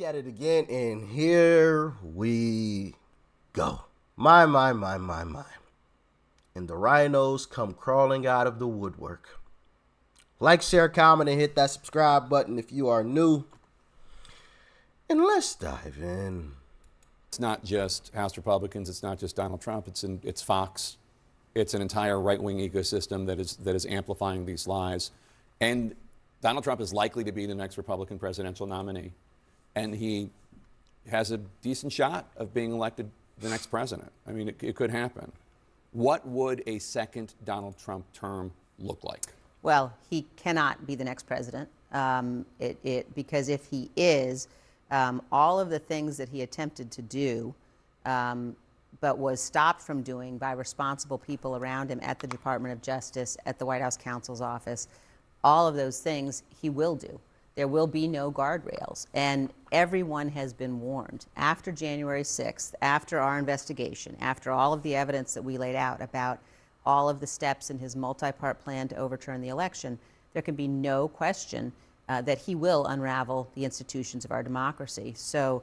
back at it again, and here we go. My. And the rhinos come crawling out of the woodwork. Like, share, comment, and hit that subscribe button if you are new. And let's dive in. It's not just House Republicans. It's not just Donald Trump. It's Fox. It's an entire right-wing ecosystem that is amplifying these lies. And Donald Trump is likely to be the next Republican presidential nominee. And he has a decent shot of being elected the next president. I mean, it could happen. What would a second Donald Trump term look like? Well, he cannot be the next president because if he is, all of the things that he attempted to do but was stopped from doing by responsible people around him at the Department of Justice, at the White House counsel's office, all of those things he will do. There will be no guardrails. And everyone has been warned. After January 6th, after our investigation, after all of the evidence that we laid out about all of the steps in his multi-part plan to overturn the election, there can be no question that he will unravel the institutions of our democracy. So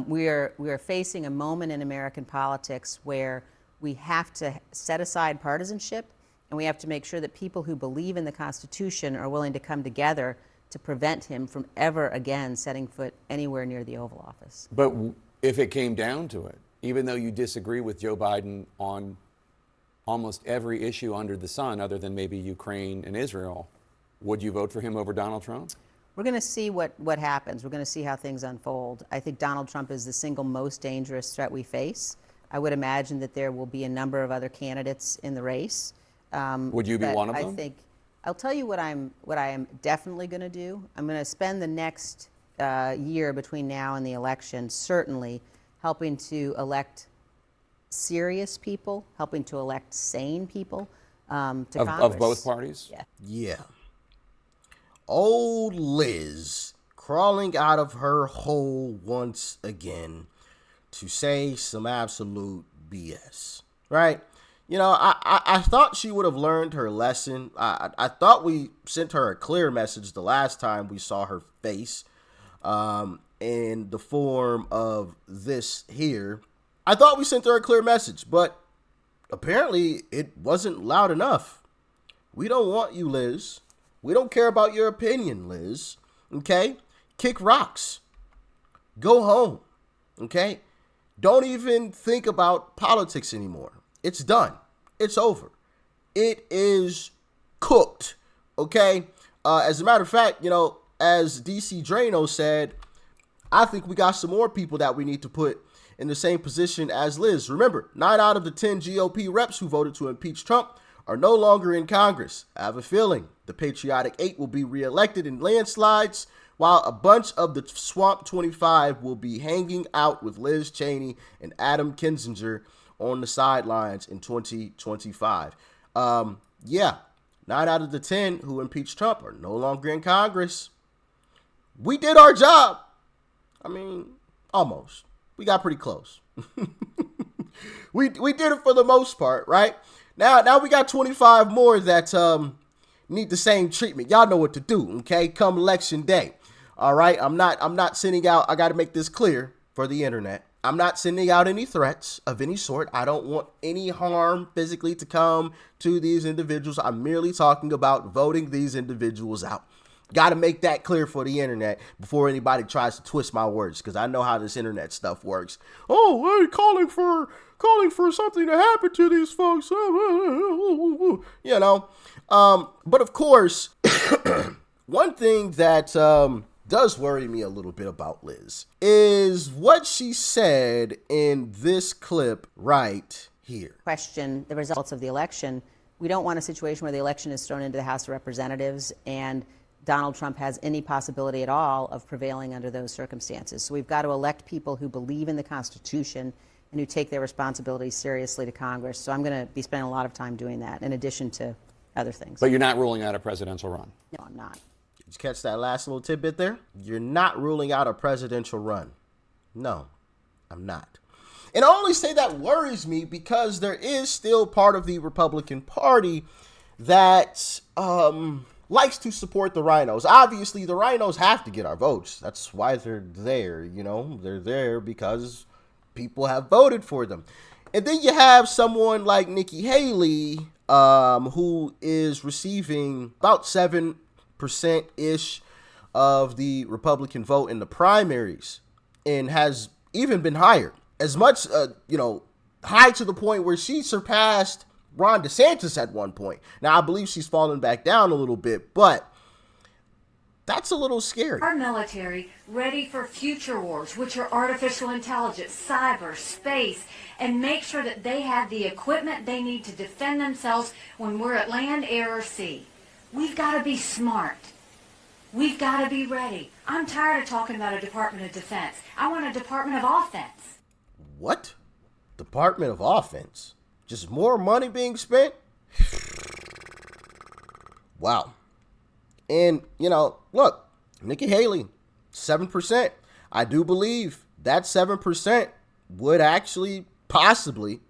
we are facing a moment in American politics where we have to set aside partisanship, and we have to make sure that people who believe in the Constitution are willing to come together to prevent him from ever again setting foot anywhere near the Oval Office. But if it came down to it, even though you disagree with Joe Biden on almost every issue under the sun, other than maybe Ukraine and Israel, would you vote for him over Donald Trump? We're going to see what happens. We're going to see how things unfold. I think Donald Trump is the single most dangerous threat we face. I would imagine that there will be a number of other candidates in the race. Would you be one of them? I'll tell you what I am definitely going to do. I'm going to spend the next year between now and the election certainly helping to elect serious people, helping to elect sane people to Congress. Of both parties? Yeah. Old Liz crawling out of her hole once again to say some absolute BS, right? You know, I thought she would have learned her lesson. I thought we sent her a clear message the last time we saw her face in the form of this here. I thought we sent her a clear message, but apparently it wasn't loud enough. We don't want you, Liz. We don't care about your opinion, Liz. Okay? Kick rocks. Go home. Okay? Don't even think about politics anymore. It's done. It's over. It is cooked. Okay? As a matter of fact, you know, as DC Drano said, I think we got some more people that we need to put in the same position as Liz. Remember, 9 out of the 10 GOP reps who voted to impeach Trump are no longer in Congress. I have a feeling the Patriotic 8 will be reelected in landslides, while a bunch of the Swamp 25 will be hanging out with Liz Cheney and Adam Kinzinger on the sidelines in 2025. Yeah, 9 out of the 10 who impeached Trump are no longer in Congress. We did our job. I mean, almost. We got pretty close. we did it for the most part, right? Now we got 25 more that need the same treatment. Y'all know what to do, okay? Come election day. All right? I'm not sending out, I got to make this clear for the internet. I'm not sending out any threats of any sort. I don't want any harm physically to come to these individuals. I'm merely talking about voting these individuals out. Got to make that clear for the internet before anybody tries to twist my words, because I know how this internet stuff works. Oh, hey, calling for something to happen to these folks. You know. But of course, one thing that does worry me a little bit about Liz is what she said in this clip right here. Question the results of the election. We don't want a situation where the election is thrown into the House of Representatives and Donald Trump has any possibility at all of prevailing under those circumstances. So we've got to elect people who believe in the Constitution and who take their responsibilities seriously to Congress. So I'm going to be spending a lot of time doing that in addition to other things. But you're not ruling out a presidential run? No, I'm not. Did you catch that last little tidbit there? You're not ruling out a presidential run. No, I'm not. And I only say that worries me because there is still part of the Republican Party that likes to support the rhinos. Obviously, the rhinos have to get our votes. That's why they're there, you know? They're there because people have voted for them. And then you have someone like Nikki Haley, who is receiving about 7%-ish of the Republican vote in the primaries and has even been higher. As much, high to the point where she surpassed Ron DeSantis at one point. Now, I believe she's fallen back down a little bit, but that's a little scary. Our military ready for future wars, which are artificial intelligence, cyber, space, and make sure that they have the equipment they need to defend themselves when we're at land, air, or sea. We've got to be smart. We've got to be ready. I'm tired of talking about a Department of Defense. I want a Department of Offense. What? Department of Offense? Just more money being spent? Wow. And, look, Nikki Haley, 7%. I do believe that 7% would actually possibly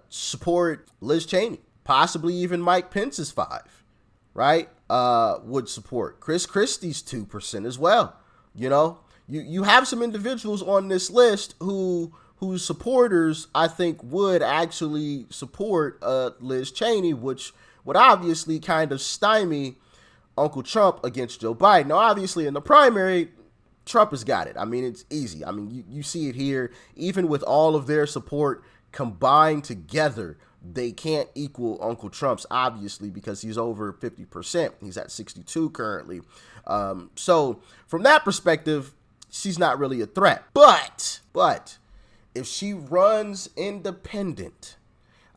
support Liz Cheney. Possibly even Mike Pence's 5%, right? Would support. Chris Christie's 2% as well. You have some individuals on this list whose supporters, I think, would actually support Liz Cheney, which would obviously kind of stymie Uncle Trump against Joe Biden. Now, obviously, in the primary, Trump has got it. I mean, it's easy. I mean, you see it here. Even with all of their support combined together, they can't equal Uncle Trump's, obviously, because he's over 50%. He's at 62 currently. So from that perspective, she's not really a threat. But if she runs independent,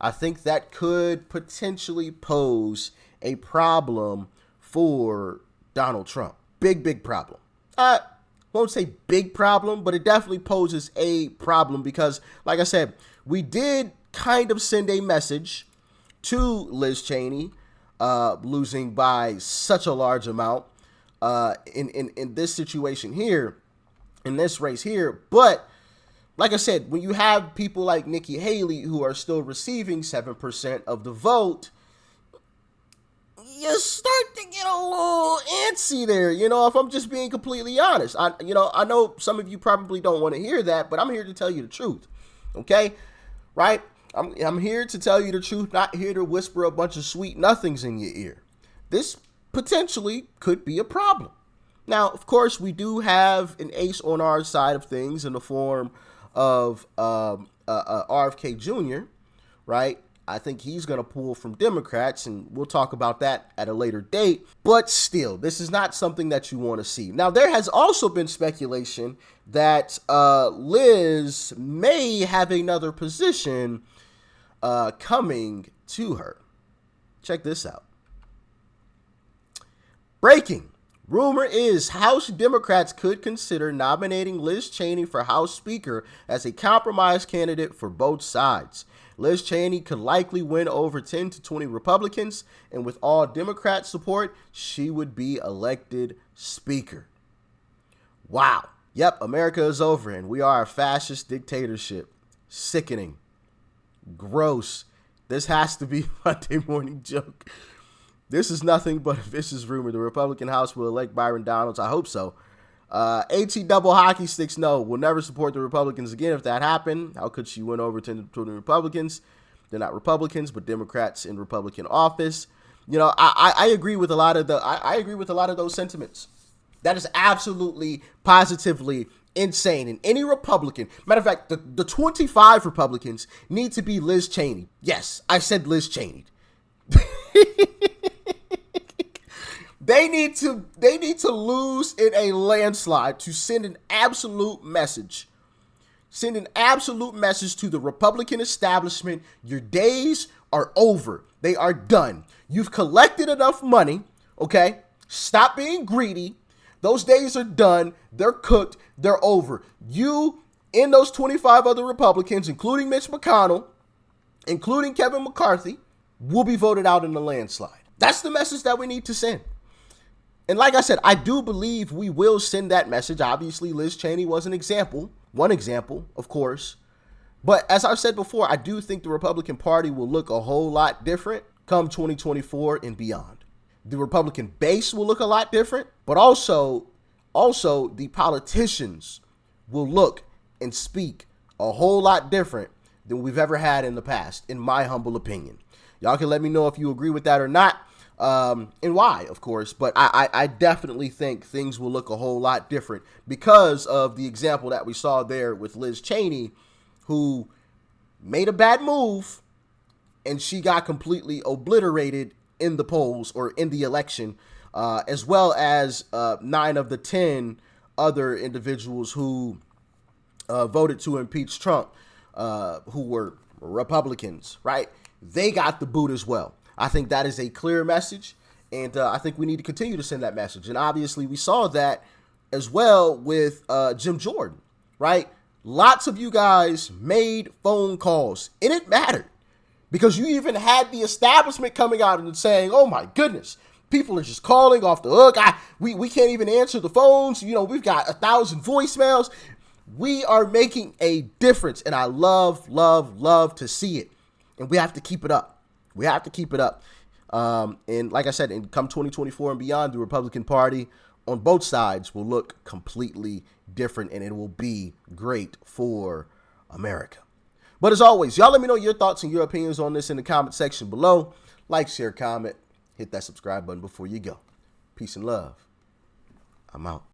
I think that could potentially pose a problem for Donald Trump. Big problem. I won't say big problem, but it definitely poses a problem because, like I said, we did kind of send a message to Liz Cheney, losing by such a large amount in this situation here, in this race here. But like I said, when you have people like Nikki Haley who are still receiving 7% of the vote, you start to get a little antsy there, if I'm just being completely honest. I know some of you probably don't want to hear that, but I'm here to tell you the truth, okay? Right? I'm here to tell you the truth, not here to whisper a bunch of sweet nothings in your ear. This potentially could be a problem. Now, of course, we do have an ace on our side of things in the form of RFK Jr., right? I think he's going to pull from Democrats, and we'll talk about that at a later date. But still, this is not something that you want to see. Now, there has also been speculation that Liz may have another position coming to her. Check this out. Breaking. Rumor is House Democrats could consider nominating Liz Cheney for House Speaker as a compromise candidate for both sides. Liz Cheney could likely win over 10 to 20 Republicans, and with all Democrat support, she would be elected Speaker. Wow. Yep, America is over, and we are a fascist dictatorship. Sickening. Gross. This has to be a Monday morning joke. This is nothing but a vicious rumor. The Republican House will elect Byron Donalds. I hope so. AT double hockey sticks, no. Will never support the Republicans again if that happened. How could she win over 10 to 20 Republicans? They're not Republicans, but Democrats in Republican office. I agree with a lot of I agree with a lot of those sentiments. That is absolutely, positively insane. And any Republican, matter of fact, the 25 Republicans need to be Liz Cheney. Yes, I said Liz Cheney. They need to lose in a landslide to send an absolute message. Send an absolute message to the Republican establishment. Your days are over. They are done. You've collected enough money, okay? Stop being greedy. Those days are done. They're cooked. They're over. You and those 25 other Republicans, including Mitch McConnell, including Kevin McCarthy, will be voted out in the landslide. That's the message that we need to send. And like I said, I do believe we will send that message. Obviously, Liz Cheney was an example, one example, of course. But as I've said before, I do think the Republican Party will look a whole lot different come 2024 and beyond. The Republican base will look a lot different, but also the politicians will look and speak a whole lot different than we've ever had in the past, in my humble opinion. Y'all can let me know if you agree with that or not, and why, of course. But I definitely think things will look a whole lot different because of the example that we saw there with Liz Cheney, who made a bad move and she got completely obliterated in the polls or in the election, as well as 9 of the 10 other individuals who voted to impeach Trump, who were Republicans, right? They got the boot as well. I think that is a clear message, and I think we need to continue to send that message. And obviously, we saw that as well with Jim Jordan, right? Lots of you guys made phone calls, and it mattered because you even had the establishment coming out and saying, "Oh my goodness, people are just calling off the hook. We can't even answer the phones. You know, we've got 1,000 voicemails." We are making a difference, and I love to see it. And we have to keep it up. We have to keep it up. And like I said, in come 2024 and beyond, the Republican Party on both sides will look completely different, and it will be great for America. But as always, y'all let me know your thoughts and your opinions on this in the comment section below. Like, share, comment, hit that subscribe button before you go. Peace and love. I'm out.